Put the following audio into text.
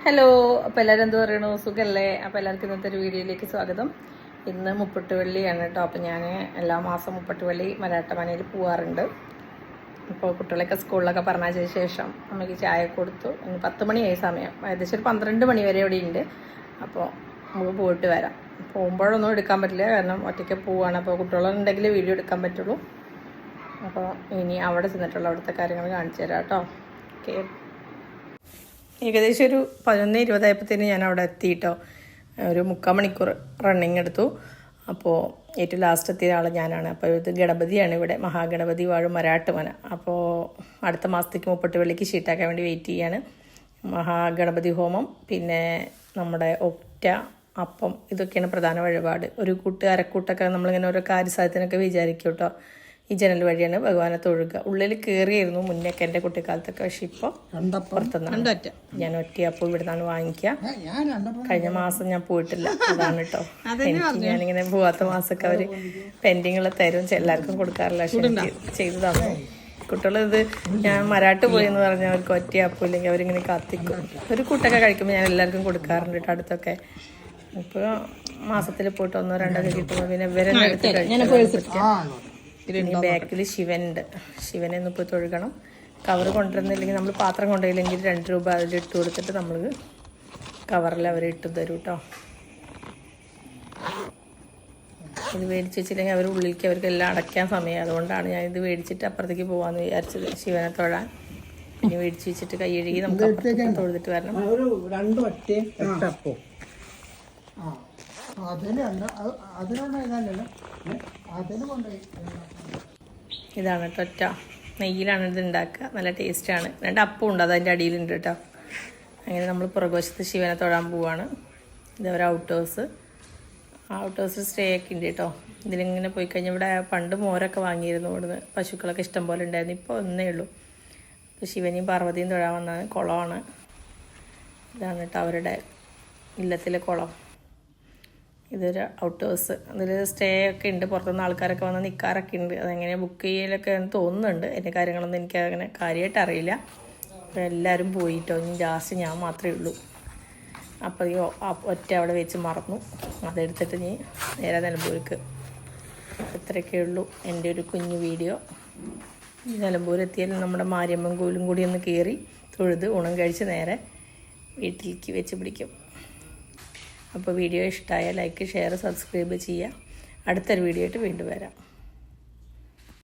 Hello, അപ്പോൾ എല്ലാവരും എന്ത് പറയണു? സുഖമല്ലേ? അപ്പോൾ എല്ലാവർക്കും ഇന്നത്തെ ഒരു വീഡിയോയിലേക്ക് സ്വാഗതം. ഇന്ന് മുപ്പട്ടുവള്ളിയാണ് കേട്ടോ. അപ്പോൾ ഞാൻ എല്ലാ മാസം മുപ്പട്ടുവള്ളി മരാട്ടമനയിൽ പോവാറുണ്ട്. അപ്പോൾ കുട്ടികളൊക്കെ സ്കൂളിലൊക്കെ പറഞ്ഞതിന് ശേഷം അമ്മയ്ക്ക് ചായ കൊടുത്തു. ഇന്ന് 10 മണിയായി സമയം. ഏകദേശം ഒരു 12 മണി വരെ ഇവിടെ ഉണ്ട്. അപ്പോൾ നമുക്ക് പോയിട്ട് വരാം. പോകുമ്പോഴൊന്നും എടുക്കാൻ പറ്റില്ല, കാരണം ഒറ്റയ്ക്ക് പോവുകയാണ്. അപ്പോൾ കുട്ടികളുണ്ടെങ്കിൽ വീഡിയോ എടുക്കാൻ പറ്റുള്ളൂ. അപ്പോൾ ഇനി അവിടെ ചെന്നിട്ടുള്ള അവിടുത്തെ കാര്യങ്ങൾ കാണിച്ചു തരാം കേട്ടോ. ഓക്കെ. ഏകദേശം ഒരു 11:20 ഞാൻ അവിടെ എത്തിയിട്ടോ. ഒരു 3/4 മണിക്കൂർ റണ്ണിങ് എടുത്തു. അപ്പോൾ ഏറ്റവും ലാസ്റ്റ് എത്തിയ ആൾ ഞാനാണ്. അപ്പോൾ ഇത് ഗണപതിയാണ്, ഇവിടെ മഹാഗണപതി വാഴും മരാട്ടുമന. അപ്പോൾ അടുത്ത മാസത്തേക്ക് മുപ്പട്ടുവള്ളിക്ക് ഷീട്ടാക്കാൻ വേണ്ടി വെയിറ്റ് ചെയ്യാണ്. മഹാഗണപതി ഹോമം, പിന്നെ നമ്മുടെ ഒറ്റ അപ്പം, ഇതൊക്കെയാണ് പ്രധാന വഴിപാട്. ഒരു അരക്കൂട്ടൊക്കെ നമ്മളിങ്ങനെ ഓരോ കാര്യസാധ്യത്തിനൊക്കെ വിചാരിക്കും കേട്ടോ. ഈ ജനൽ വഴിയാണ് ഭഗവാനെ തൊഴുക. ഉള്ളിൽ കയറിയായിരുന്നു മുന്നേക്കെ എൻ്റെ കുട്ടിക്കാലത്തൊക്കെ. പക്ഷെ ഇപ്പോൾ പുറത്തുനിന്നാണ് ഞാൻ ഒറ്റയപ്പം ഇവിടെ നിന്നാണ് വാങ്ങിക്കുക. കഴിഞ്ഞ മാസം ഞാൻ പോയിട്ടില്ല, അതാണ് കേട്ടോ. എനിക്ക് ഞാനിങ്ങനെ പോവാത്ത മാസമൊക്കെ അവർ പെൻഡിങ്ങുള്ള തരും, എല്ലാവർക്കും കൊടുക്കാറില്ല. പക്ഷെ ചെയ്തു തന്നു. കുട്ടികളിത് ഞാൻ മരാട്ട് പോയി എന്ന് പറഞ്ഞാൽ അവർക്ക് ഒറ്റയപ്പം ഇല്ലെങ്കിൽ അവരിങ്ങനെ കാത്തിക്കും. ഒരു കൂട്ടൊക്കെ കഴിക്കുമ്പോൾ ഞാൻ എല്ലാവർക്കും കൊടുക്കാറുണ്ട് കേട്ടോ. അടുത്തൊക്കെ ഇപ്പോൾ മാസത്തിൽ പോയിട്ട് 1-2 കിട്ടുമ്പോൾ പിന്നെ ഇവരെന്നെ എടുത്ത് കഴിക്കും. ഇനി ബാക്കിൽ ശിവനുണ്ട്. ശിവനെ ഒന്ന് പോയി തൊഴുകണം. കവർ കൊണ്ടുവരുന്നില്ലെങ്കിൽ നമ്മൾ പാത്രം കൊണ്ടുപോയില്ലെങ്കിൽ 2 രൂപ അതിൽ ഇട്ട് കൊടുത്തിട്ട് നമ്മൾ കവറിൽ അവർ ഇട്ട് തരും കേട്ടോ. ഇത് മേടിച്ച് വെച്ചില്ലെങ്കിൽ അവർ ഉള്ളിലേക്ക് അവർക്ക് എല്ലാം അടയ്ക്കാൻ സമയം. അതുകൊണ്ടാണ് ഞാൻ ഇത് മേടിച്ചിട്ട് അപ്പുറത്തേക്ക് പോകാമെന്ന് വിചാരിച്ചത്, ശിവനെ തൊഴാൻ. പിന്നെ മേടിച്ച് വെച്ചിട്ട് കൈ കഴുകി നമുക്ക് അപ്പുറത്തേക്ക് തൊഴുതിട്ട് വരണം. ഇതാണ് ഒറ്റ നെയ്യിലാണ് ഇത് ഉണ്ടാക്കുക. നല്ല ടേസ്റ്റാണ്. 2 അപ്പം ഉണ്ട്, അതതിൻ്റെ അടിയിലുണ്ട് കേട്ടോ. അങ്ങനെ നമ്മൾ പുറകുവശത്ത് ശിവനെ തൊഴാൻ പോവാണ്. ഇതവർ ഔട്ട് ഹൗസ് സ്റ്റേ ഒക്കെ ഉണ്ട് കേട്ടോ. ഇതിലിങ്ങനെ പോയി കഴിഞ്ഞാൽ ഇവിടെ പണ്ട് മോരൊക്കെ വാങ്ങിയിരുന്നു. ഇവിടുന്ന് പശുക്കളൊക്കെ ഇഷ്ടം പോലെ ഉണ്ടായിരുന്നു. ഇപ്പോൾ ഒന്നേ ഉള്ളൂ. ഇപ്പോൾ ശിവനെയും പാർവതിയും തൊഴാൻ വന്നതാണ്. കുളമാണ് ഇതാണ് കേട്ടോ, അവരുടെ ഇല്ലത്തിലെ കുളം. ഇതൊരു ഔട്ട് ഹൗസ്. അതിൽ സ്റ്റേ ഒക്കെ ഉണ്ട്. പുറത്തുനിന്ന് ആൾക്കാരൊക്കെ വന്ന് നിൽക്കാറൊക്കെ ഉണ്ട്. അതെങ്ങനെ ബുക്ക് ചെയ്യലൊക്കെ തോന്നുന്നുണ്ട്. അതിൻ്റെ കാര്യങ്ങളൊന്നും എനിക്ക് അങ്ങനെ കാര്യമായിട്ട് അറിയില്ല. അപ്പോൾ എല്ലാവരും പോയിട്ടോ. ഇനി ലാസ്റ്റ് ഞാൻ മാത്രമേ ഉള്ളൂ. അപ്പോൾ ഈ ഒറ്റ അവിടെ വെച്ച് മറന്നു. അതെടുത്തിട്ട് ഇനി നേരെ നിലമ്പൂർക്ക്. ഇത്രയൊക്കെ ഉള്ളൂ എൻ്റെ ഒരു കുഞ്ഞു വീഡിയോ. നിലമ്പൂരെത്തിയാൽ നമ്മുടെ മാരിയമ്മൻ കോവിലും കൂടി ഒന്ന് കയറി തൊഴുത് ഊണം കഴിച്ച് നേരെ വീട്ടിലേക്ക് വെച്ച് പിടിക്കും. അപ്പോൾ വീഡിയോ ഇഷ്ടമായ ലൈക്ക്, ഷെയർ, സബ്സ്ക്രൈബ് ചെയ്യുക. അടുത്തൊരു വീഡിയോ ആയിട്ട് വീണ്ടും വരാം.